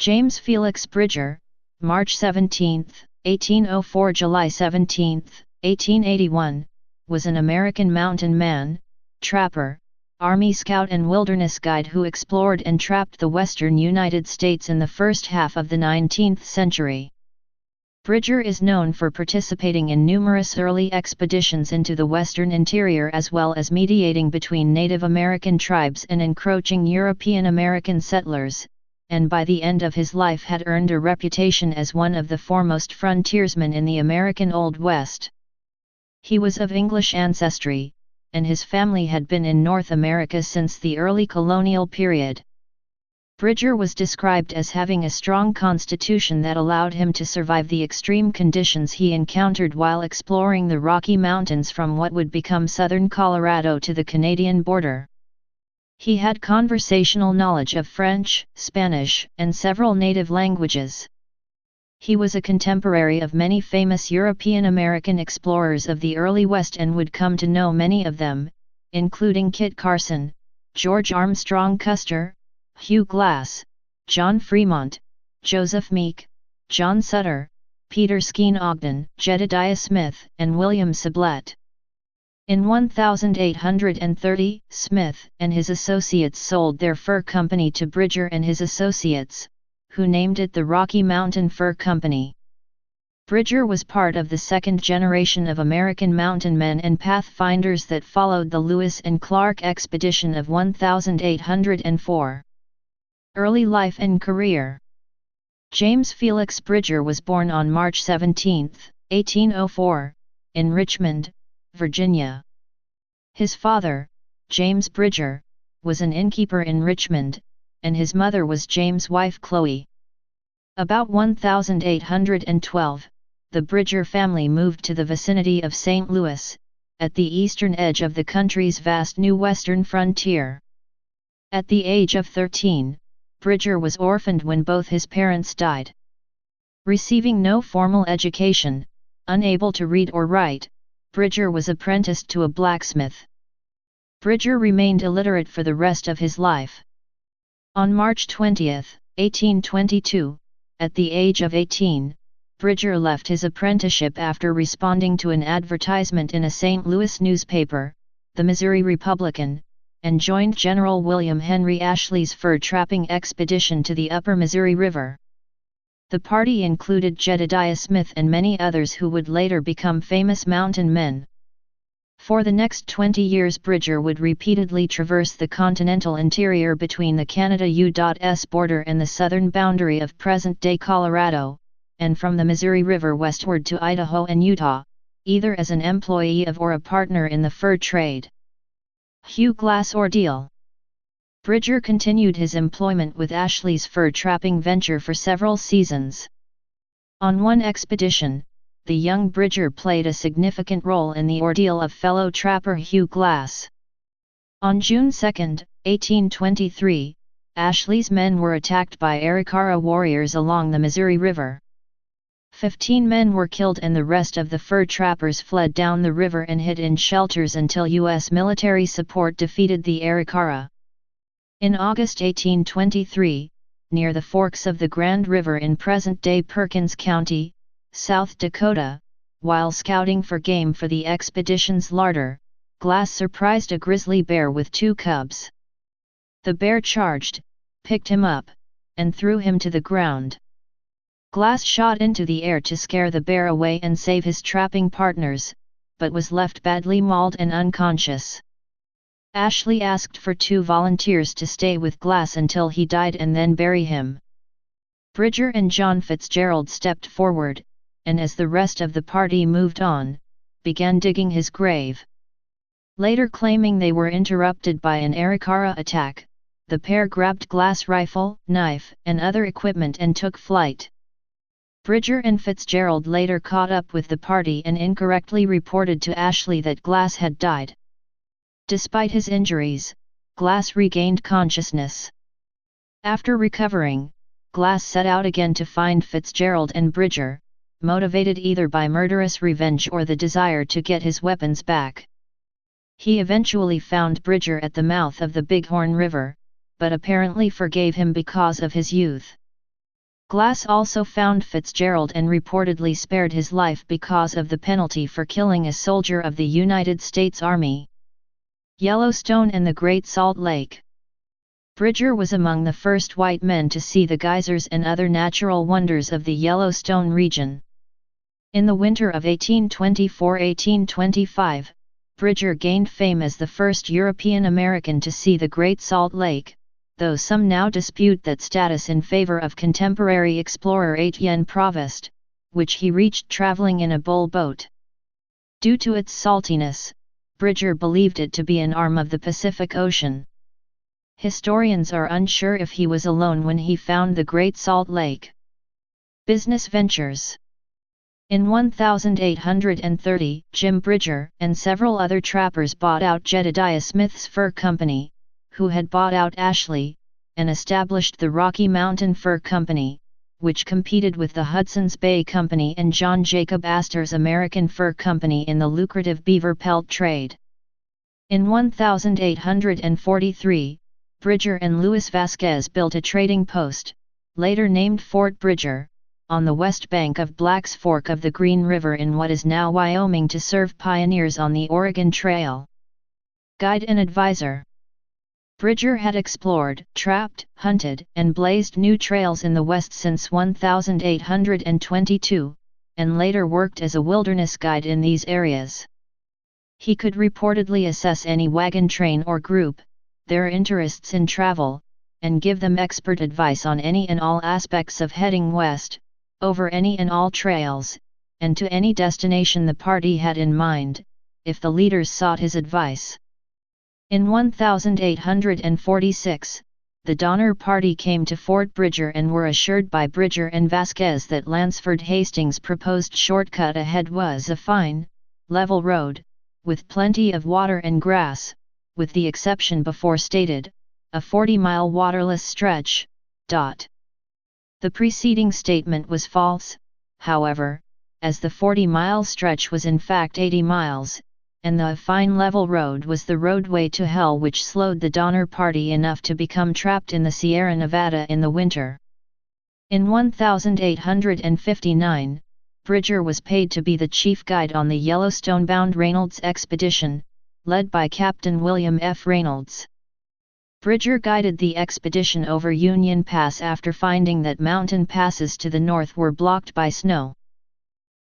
James Felix Bridger, March 17, 1804 – July 17, 1881, was an American mountain man, trapper, Army scout and wilderness guide who explored and trapped the western United States in the first half of the 19th century. Bridger is known for participating in numerous early expeditions into the western interior as well as mediating between Native American tribes and encroaching European American settlers, and by the end of his life had earned a reputation as one of the foremost frontiersmen in the American Old West. He was of English ancestry, and his family had been in North America since the early colonial period. Bridger was described as having a strong constitution that allowed him to survive the extreme conditions he encountered while exploring the Rocky Mountains from what would become southern Colorado to the Canadian border. He had conversational knowledge of French, Spanish, and several native languages. He was a contemporary of many famous European American explorers of the early West and would come to know many of them, including Kit Carson, George Armstrong Custer, Hugh Glass, John Fremont, Joseph Meek, John Sutter, Peter Skene Ogden, Jedediah Smith, and William Sublette. In 1830, Smith and his associates sold their fur company to Bridger and his associates, who named it the Rocky Mountain Fur Company. Bridger was part of the second generation of American mountain men and pathfinders that followed the Lewis and Clark expedition of 1804. Early life and career. James Felix Bridger was born on March 17, 1804, in Richmond, Virginia. His father, James Bridger, was an innkeeper in Richmond, and his mother was James' wife Chloe. About 1812, the Bridger family moved to the vicinity of St. Louis, at the eastern edge of the country's vast new western frontier. At the age of 13, Bridger was orphaned when both his parents died. Receiving no formal education, unable to read or write, Bridger was apprenticed to a blacksmith. Bridger remained illiterate for the rest of his life. On March 20, 1822, at the age of 18, Bridger left his apprenticeship after responding to an advertisement in a St. Louis newspaper, the Missouri Republican, and joined General William Henry Ashley's fur trapping expedition to the upper Missouri River. The party included Jedediah Smith and many others who would later become famous mountain men. For the next 20 years Bridger would repeatedly traverse the continental interior between the Canada-U.S. border and the southern boundary of present-day Colorado, and from the Missouri River westward to Idaho and Utah, either as an employee of or a partner in the fur trade. Hugh Glass ordeal. Bridger continued his employment with Ashley's fur trapping venture for several seasons. On one expedition, the young Bridger played a significant role in the ordeal of fellow trapper Hugh Glass. On June 2, 1823, Ashley's men were attacked by Arikara warriors along the Missouri River. 15 men were killed and the rest of the fur trappers fled down the river and hid in shelters until U.S. military support defeated the Arikara. In August 1823, near the forks of the Grand River in present-day Perkins County, South Dakota, while scouting for game for the expedition's larder, Glass surprised a grizzly bear with 2 cubs. The bear charged, picked him up, and threw him to the ground. Glass shot into the air to scare the bear away and save his trapping partners, but was left badly mauled and unconscious. Ashley asked for 2 volunteers to stay with Glass until he died and then bury him. Bridger and John Fitzgerald stepped forward, and as the rest of the party moved on, began digging his grave. Later claiming they were interrupted by an Arikara attack, the pair grabbed Glass' rifle, knife, and other equipment and took flight. Bridger and Fitzgerald later caught up with the party and incorrectly reported to Ashley that Glass had died. Despite his injuries, Glass regained consciousness. After recovering, Glass set out again to find Fitzgerald and Bridger, motivated either by murderous revenge or the desire to get his weapons back. He eventually found Bridger at the mouth of the Bighorn River, but apparently forgave him because of his youth. Glass also found Fitzgerald and reportedly spared his life because of the penalty for killing a soldier of the United States Army. Yellowstone and the Great Salt Lake. Bridger was among the first white men to see the geysers and other natural wonders of the Yellowstone region. In the winter of 1824–1825, Bridger gained fame as the first European American to see the Great Salt Lake, though some now dispute that status in favor of contemporary explorer Etienne Provost, which he reached traveling in a bull boat. Due to its saltiness, Bridger believed it to be an arm of the Pacific Ocean. Historians are unsure if he was alone when he found the Great Salt Lake. Business ventures. In 1830, Jim Bridger and several other trappers bought out Jedediah Smith's Fur Company, who had bought out Ashley, and established the Rocky Mountain Fur Company, which competed with the Hudson's Bay Company and John Jacob Astor's American Fur Company in the lucrative beaver pelt trade. In 1843, Bridger and Louis Vasquez built a trading post, later named Fort Bridger, on the west bank of Black's Fork of the Green River in what is now Wyoming to serve pioneers on the Oregon Trail. Guide and advisor. Bridger had explored, trapped, hunted, and blazed new trails in the West since 1822, and later worked as a wilderness guide in these areas. He could reportedly assess any wagon train or group, their interests in travel, and give them expert advice on any and all aspects of heading west, over any and all trails, and to any destination the party had in mind, if the leaders sought his advice. In 1846, the Donner Party came to Fort Bridger and were assured by Bridger and Vasquez that Lansford Hastings' proposed shortcut ahead was a fine, level road, with plenty of water and grass, with the exception before stated, a 40-mile waterless stretch. The preceding statement was false, however, as the 40-mile stretch was in fact 80 miles, and the fine level road was the roadway to hell which slowed the Donner Party enough to become trapped in the Sierra Nevada in the winter. In 1859, Bridger was paid to be the chief guide on the Yellowstone-bound Reynolds expedition, led by Captain William F. Reynolds. Bridger guided the expedition over Union Pass after finding that mountain passes to the north were blocked by snow.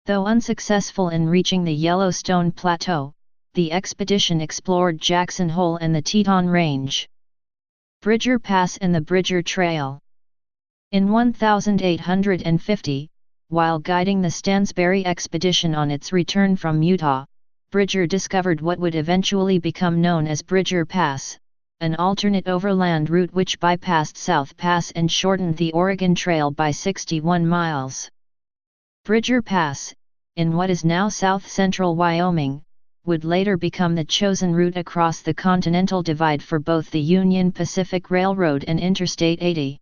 Though unsuccessful in reaching the Yellowstone Plateau, the expedition explored Jackson Hole and the Teton Range. Bridger Pass and the Bridger Trail. In 1850, while guiding the Stansbury expedition on its return from Utah, Bridger discovered what would eventually become known as Bridger Pass, an alternate overland route which bypassed South Pass and shortened the Oregon Trail by 61 miles. Bridger Pass, in what is now south-central Wyoming, would later become the chosen route across the Continental Divide for both the Union Pacific Railroad and Interstate 80.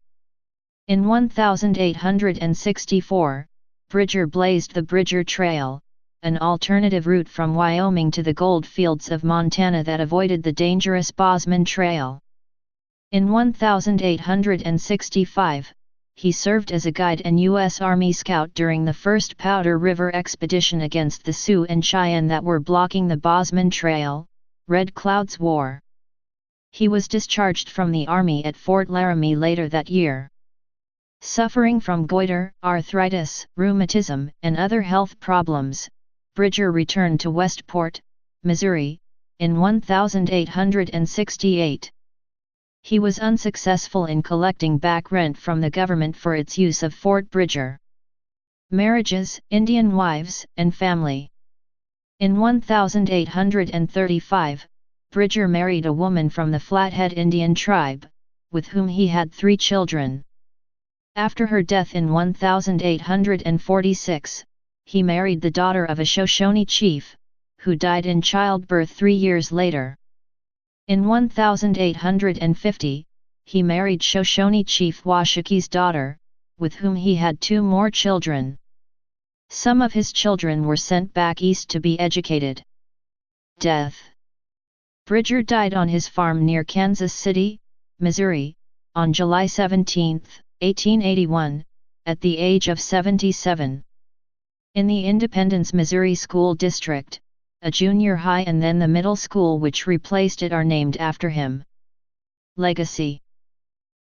In 1864, Bridger blazed the Bridger Trail, an alternative route from Wyoming to the gold fields of Montana that avoided the dangerous Bozeman Trail. In 1865, he served as a guide and U.S. Army scout during the first Powder River expedition against the Sioux and Cheyenne that were blocking the Bozeman Trail, Red Cloud's War. He was discharged from the Army at Fort Laramie later that year. Suffering from goiter, arthritis, rheumatism, and other health problems, Bridger returned to Westport, Missouri, in 1868. He was unsuccessful in collecting back rent from the government for its use of Fort Bridger. Marriages, Indian wives, and family. In 1835, Bridger married a woman from the Flathead Indian tribe, with whom he had 3 children. After her death in 1846, he married the daughter of a Shoshone chief, who died in childbirth 3 years later. In 1850, he married Shoshone chief Washaki's daughter, with whom he had 2 more children. Some of his children were sent back east to be educated. Death. Bridger died on his farm near Kansas City, Missouri, on July 17, 1881, at the age of 77. In the Independence, Missouri School District, a junior high and then the middle school which replaced it are named after him. Legacy.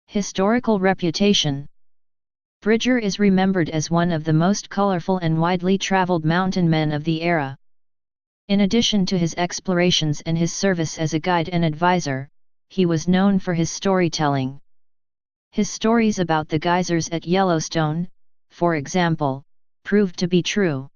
Historical reputation. Bridger is remembered as one of the most colorful and widely traveled mountain men of the era. In addition to his explorations and his service as a guide and advisor, he was known for his storytelling. His stories about the geysers at Yellowstone, for example, proved to be true.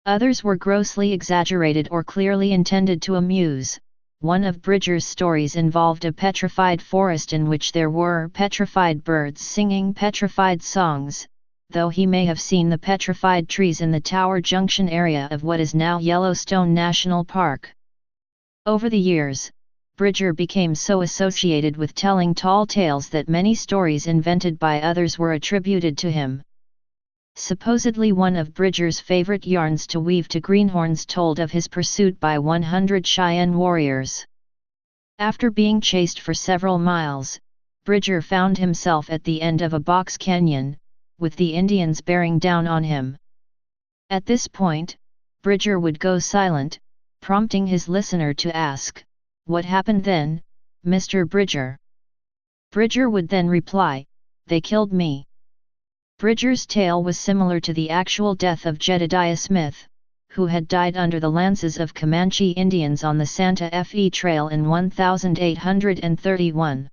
Others were grossly exaggerated or clearly intended to amuse. One of Bridger's stories involved a petrified forest in which there were petrified birds singing petrified songs, though he may have seen the petrified trees in the Tower Junction area of what is now Yellowstone National Park. Over the years, Bridger became so associated with telling tall tales that many stories invented by others were attributed to him. Supposedly one of Bridger's favorite yarns to weave to greenhorns told of his pursuit by 100 Cheyenne warriors. After being chased for several miles, Bridger found himself at the end of a box canyon, with the Indians bearing down on him. At this point, Bridger would go silent, prompting his listener to ask, "What happened then, Mr. Bridger?" Bridger would then reply, "They killed me." Bridger's tale was similar to the actual death of Jedediah Smith, who had died under the lances of Comanche Indians on the Santa Fe Trail in 1831.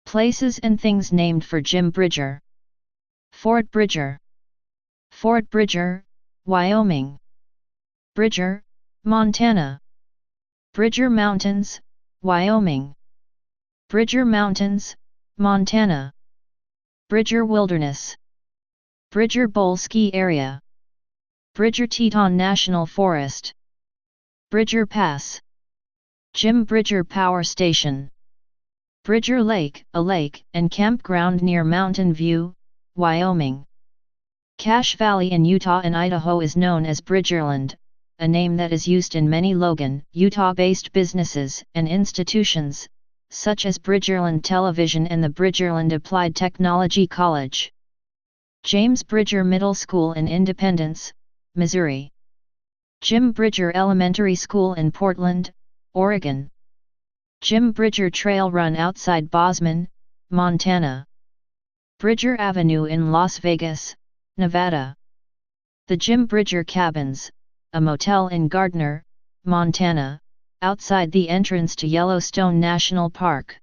Places and things named for Jim Bridger. Fort Bridger. Fort Bridger, Wyoming. Bridger, Montana. Bridger Mountains, Wyoming. Bridger Mountains, Montana. Bridger Wilderness. Bridger Bowl Ski Area. Bridger Teton National Forest. Bridger Pass. Jim Bridger Power Station. Bridger Lake, a lake and campground near Mountain View, Wyoming. Cache Valley in Utah and Idaho is known as Bridgerland, a name that is used in many Logan, Utah-based businesses and institutions, such as Bridgerland Television and the Bridgerland Applied Technology College. James Bridger Middle School in Independence, Missouri. Jim Bridger Elementary School in Portland, Oregon. Jim Bridger Trail Run outside Bozeman, Montana. Bridger Avenue in Las Vegas, Nevada. The Jim Bridger Cabins, a motel in Gardner, Montana, outside the entrance to Yellowstone National Park.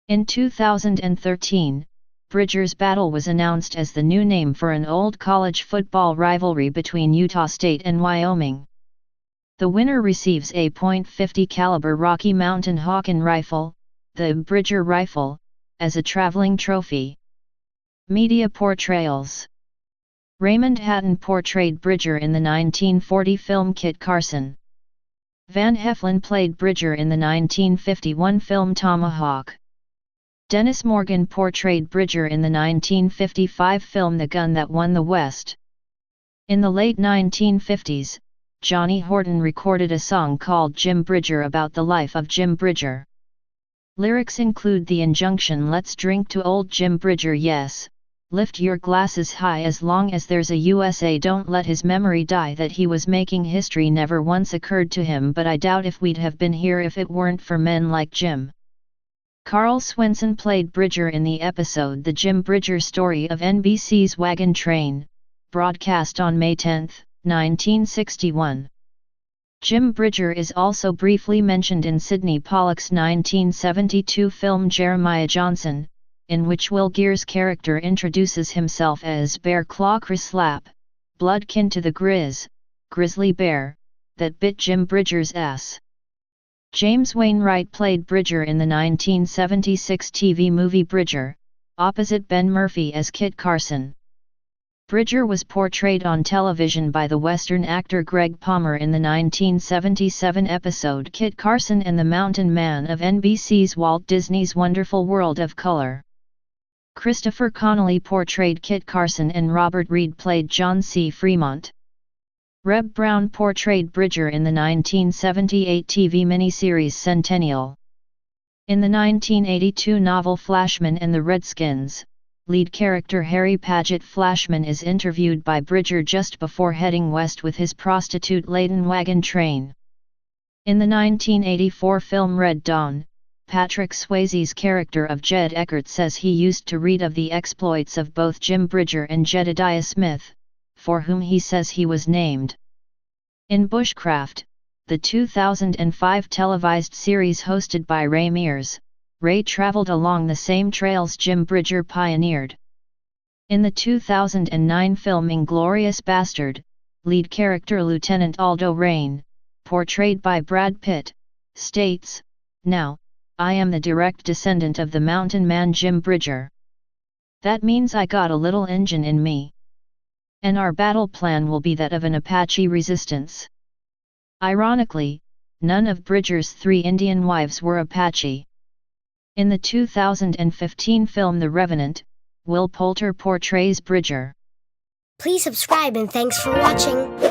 In 2013, Bridger's Battle was announced as the new name for an old college football rivalry between Utah State and Wyoming. The winner receives a .50 caliber Rocky Mountain Hawken rifle, the Bridger Rifle, as a traveling trophy. Media portrayals. Raymond Hatton portrayed Bridger in the 1940 film Kit Carson. Van Heflin played Bridger in the 1951 film Tomahawk. Dennis Morgan portrayed Bridger in the 1955 film The Gun That Won the West. In the late 1950s, Johnny Horton recorded a song called Jim Bridger about the life of Jim Bridger. Lyrics include the injunction "Let's drink to old Jim Bridger, yes, lift your glasses high as long as there's a USA, don't let his memory die." That he was making history never once occurred to him, but I doubt if we'd have been here if it weren't for men like Jim. Carl Swenson played Bridger in the episode The Jim Bridger Story of NBC's Wagon Train, broadcast on May 10, 1961. Jim Bridger is also briefly mentioned in Sidney Pollack's 1972 film Jeremiah Johnson, in which Will Geer's character introduces himself as Bear Claw Crislap, bloodkin to the grizzly bear, that bit Jim Bridger's ass. James Wainwright played Bridger in the 1976 TV movie Bridger, opposite Ben Murphy as Kit Carson. Bridger was portrayed on television by the Western actor Greg Palmer in the 1977 episode Kit Carson and the Mountain Man of NBC's Walt Disney's Wonderful World of Color. Christopher Connolly portrayed Kit Carson and Robert Reed played John C. Fremont. Reb Brown portrayed Bridger in the 1978 TV miniseries Centennial. In the 1982 novel Flashman and the Redskins, lead character Harry Paget Flashman is interviewed by Bridger just before heading west with his prostitute-laden wagon train. In the 1984 film Red Dawn, Patrick Swayze's character of Jed Eckert says he used to read of the exploits of both Jim Bridger and Jedediah Smith, for whom he says he was named. In Bushcraft, the 2005 televised series hosted by Ray Mears, Ray traveled along the same trails Jim Bridger pioneered. In the 2009 film Inglourious Bastard, lead character Lieutenant Aldo Raine, portrayed by Brad Pitt, states, "Now, I am the direct descendant of the mountain man Jim Bridger. That means I got a little engine in me. And our battle plan will be that of an Apache resistance." Ironically, none of Bridger's 3 Indian wives were Apache. In the 2015 film The Revenant, Will Poulter portrays Bridger. Please subscribe and thanks for watching.